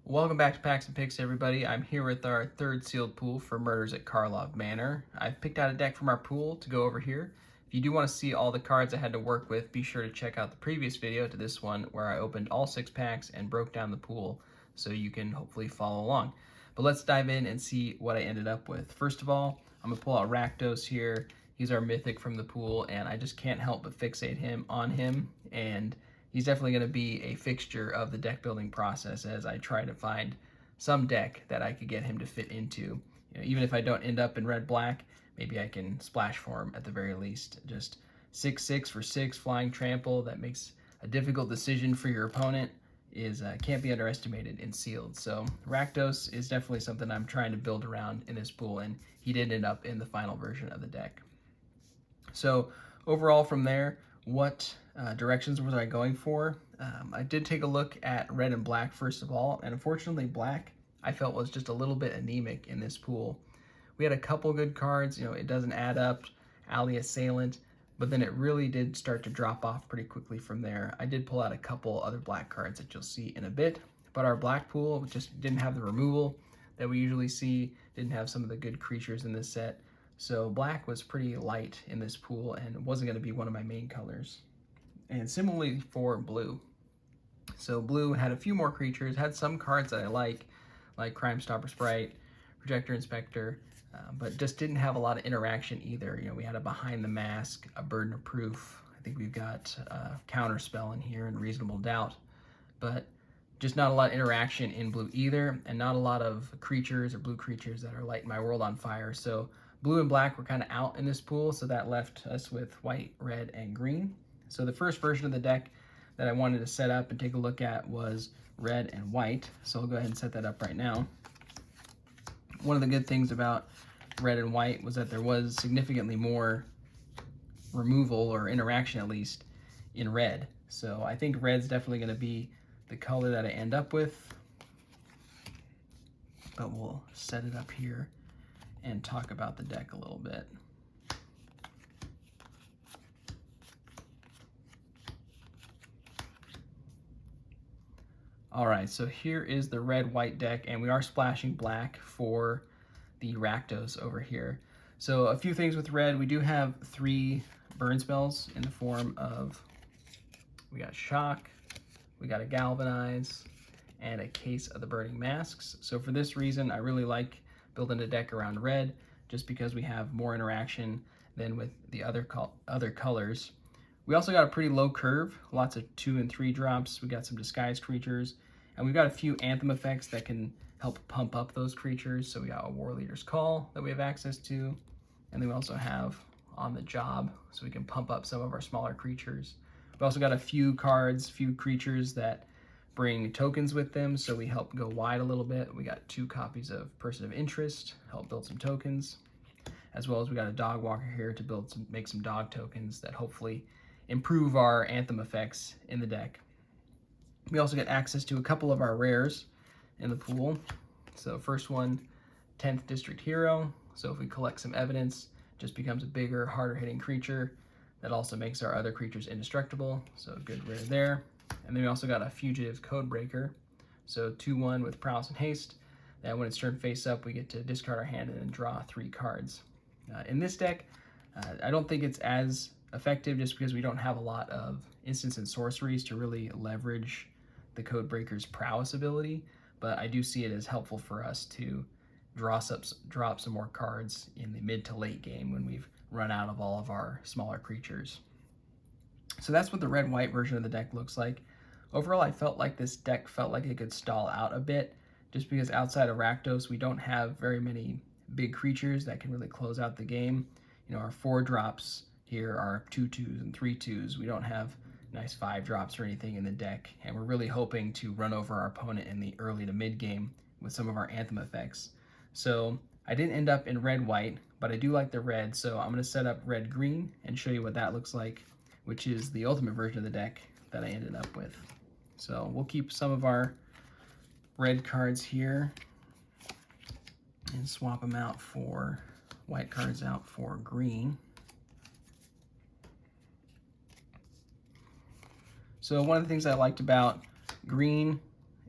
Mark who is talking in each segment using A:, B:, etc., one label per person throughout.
A: Welcome back to Packs and Picks, everybody. I'm here with our third sealed pool for Murders at Karlov Manor. I've picked out a deck from our pool to go over here. If you do want to see all the cards I had to work with, be sure to check out the previous video to this one where I opened all 6 packs and broke down the pool so you can hopefully follow along. But let's dive in and see what I ended up with. First of all, I'm going to pull out Rakdos here. He's our mythic from the pool, and I just can't help but fixate on him, and he's definitely going to be a fixture of the deck building process as I try to find some deck that I could get him to fit into. Even if I don't end up in red-black, maybe I can splash for him at the very least. Just 6/6 for 6 flying trample that makes a difficult decision for your opponent is can't be underestimated in sealed. So Rakdos is definitely something I'm trying to build around in this pool, and he did end up in the final version of the deck. So overall from there, what directions was I going for? I did take a look at red and black first of all, and unfortunately black I felt was just a little bit anemic in this pool. We had a couple good cards, it doesn't add up, Alley Assailant, but then it really did start to drop off pretty quickly from there. I did pull out a couple other black cards that you'll see in a bit, but our black pool just didn't have the removal that we usually see, didn't have some of the good creatures in this set. So black was pretty light in this pool and wasn't going to be one of my main colors. And similarly for blue. So blue had a few more creatures, had some cards that I like Crime Stopper Sprite, Projector Inspector, but just didn't have a lot of interaction either. We had a Behind the Mask, a Burden of Proof. I think we've got a Counterspell in here and Reasonable Doubt, but just not a lot of interaction in blue either, and not a lot of creatures or blue creatures that are lighting my world on fire. So blue and black were kind of out in this pool, so that left us with white, red, and green. So the first version of the deck that I wanted to set up and take a look at was red and white. So I'll go ahead and set that up right now. One of the good things about red and white was that there was significantly more removal or interaction, at least, in red. So I think red's definitely going to be the color that I end up with. But we'll set it up here and talk about the deck a little bit. All right, so here is the red-white deck, and we are splashing black for the Rakdos over here. So a few things with red. We do have 3 burn spells in the form of, we got Shock, we got a Galvanize, and a Case of the Burning Masks. So for this reason, I really like building a deck around red, just because we have more interaction than with the other colors. We also got a pretty low curve, lots of 2 and 3 drops. We got some disguised creatures, and we've got a few anthem effects that can help pump up those creatures. So we got a War Leader's Call that we have access to, and then we also have On the Job, so we can pump up some of our smaller creatures. We also got a few cards, few creatures that bring tokens with them, so we help go wide a little bit. We got 2 copies of Person of Interest, help build some tokens, as well as we got a Dog Walker here to make some dog tokens that hopefully improve our anthem effects in the deck. We also get access to a couple of our rares in the pool. So first one, 10th District Hero. So if we collect some evidence, just becomes a bigger, harder hitting creature. That also makes our other creatures indestructible, so a good rare there. And then we also got a Fugitive Codebreaker. So 2/1 with Prowess and Haste, that when it's turned face up, we get to discard our hand and then draw 3 cards. In this deck, I don't think it's as effective just because we don't have a lot of instants and sorceries to really leverage the Codebreaker's prowess ability, but I do see it as helpful for us to drop some more cards in the mid to late game when we've run out of all of our smaller creatures. So that's what the red-white version of the deck looks like. Overall, I felt like this deck felt like it could stall out a bit, just because outside of Rakdos, we don't have very many big creatures that can really close out the game. Our 4 drops here are 2/2s and 3/2s. We don't have nice 5 drops or anything in the deck, and we're really hoping to run over our opponent in the early to mid game with some of our anthem effects. So I didn't end up in red-white, but I do like the red, so I'm going to set up red-green and show you what that looks like, which is the ultimate version of the deck that I ended up with. So we'll keep some of our red cards here and swap them out for white cards out for green. So one of the things I liked about green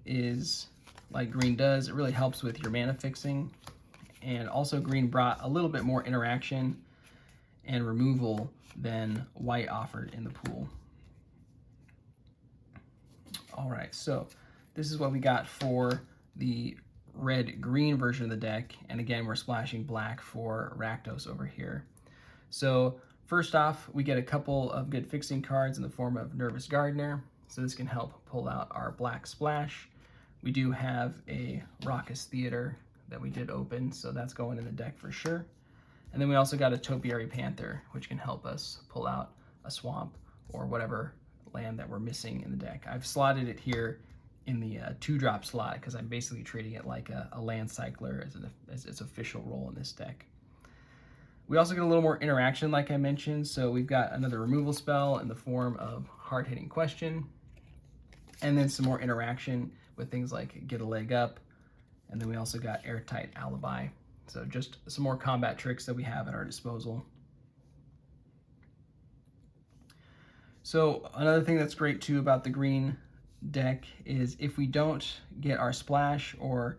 A: is like green does. It really helps with your mana fixing. And also green brought a little bit more interaction and removal than white offered in the pool. All right, so this is what we got for the red-green version of the deck. And again, we're splashing black for Rakdos over here. So first off, we get a couple of good fixing cards in the form of Nervous Gardener. So this can help pull out our black splash. We do have a Raucous Theater that we did open, so that's going in the deck for sure. And then we also got a Topiary Panther, which can help us pull out a swamp or whatever land that we're missing in the deck. I've slotted it here in the 2-drop slot because I'm basically treating it like a land cycler as its official role in this deck. We also get a little more interaction, like I mentioned, so we've got another removal spell in the form of Hard-Hitting Question, and then some more interaction with things like Get a Leg Up, and then we also got Airtight Alibi. So just some more combat tricks that we have at our disposal. So another thing that's great too about the green deck is if we don't get our splash or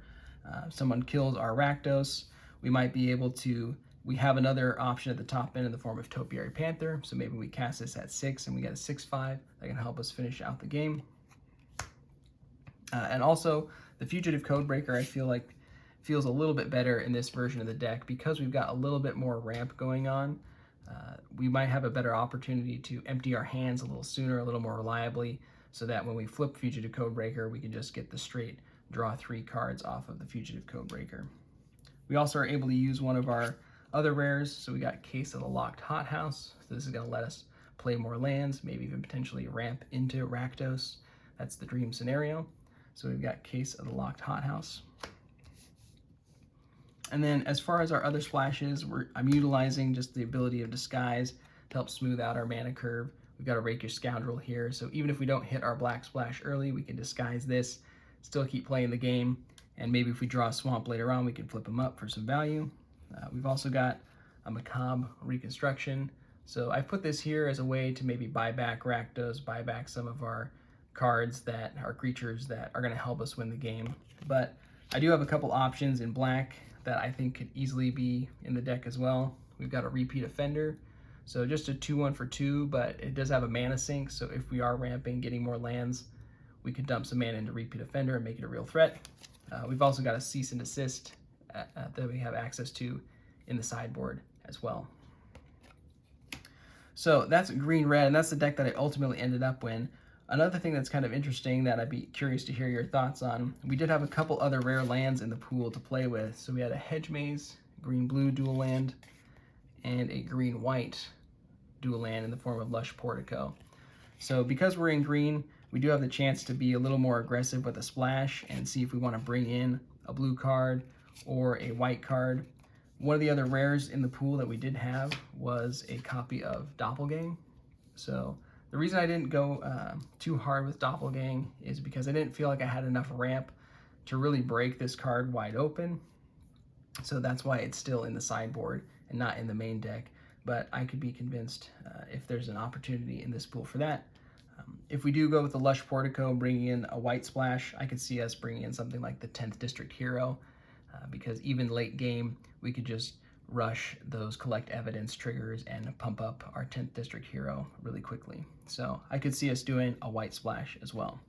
A: someone kills our Rakdos, we might be able to, we have another option at the top end in the form of Topiary Panther. So maybe we cast this at 6 and we get a 6/5 that can help us finish out the game. And also the Fugitive Codebreaker, I feel like feels a little bit better in this version of the deck because we've got a little bit more ramp going on. We might have a better opportunity to empty our hands a little sooner, a little more reliably, so that when we flip Fugitive Codebreaker, we can just get the straight draw 3 cards off of the Fugitive Codebreaker. We also are able to use one of our other rares, so we got Case of the Locked Hothouse. So this is going to let us play more lands, maybe even potentially ramp into Rakdos. That's the dream scenario. So we've got Case of the Locked Hothouse. And then as far as our other splashes, I'm utilizing just the ability of Disguise to help smooth out our mana curve. We've got a Rakish Scoundrel here, so even if we don't hit our black splash early, we can disguise this, still keep playing the game, and maybe if we draw a Swamp later on, we can flip them up for some value. We've also got a Macabre Reconstruction. So I've put this here as a way to maybe buy back Rakdos, buy back some of our cards that are creatures that are going to help us win the game. But I do have a couple options in black that I think could easily be in the deck as well. We've got a Repeat Offender, so just a 2/1 for 2, but it does have a mana sink, so if we are ramping, getting more lands, we could dump some mana into Repeat Offender and make it a real threat. We've also got a Cease and Desist that we have access to in the sideboard as well. So that's green-red, and that's the deck that I ultimately ended up with. Another thing that's kind of interesting that I'd be curious to hear your thoughts on, we did have a couple other rare lands in the pool to play with. So we had a Hedge Maze, green-blue dual land, and a green-white dual land in the form of Lush Portico. So because we're in green, we do have the chance to be a little more aggressive with a splash and see if we want to bring in a blue card or a white card. One of the other rares in the pool that we did have was a copy of Doppelgang. So the reason I didn't go too hard with Doppelgang is because I didn't feel like I had enough ramp to really break this card wide open. So that's why it's still in the sideboard and not in the main deck. But I could be convinced if there's an opportunity in this pool for that. If we do go with the Lush Portico, bringing in a white splash, I could see us bringing in something like the 10th District Hero, because even late game, we could just rush those Collect Evidence triggers and pump up our 10th District Hero really quickly. So I could see us doing a white splash as well.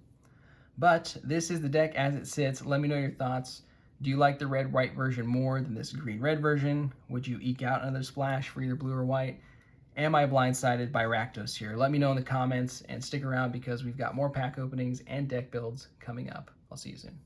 A: But this is the deck as it sits. Let me know your thoughts. Do you like the red-white version more than this green-red version? Would you eke out another splash for either blue or white? Am I blindsided by Rakdos here? Let me know in the comments and stick around because we've got more pack openings and deck builds coming up. I'll see you soon.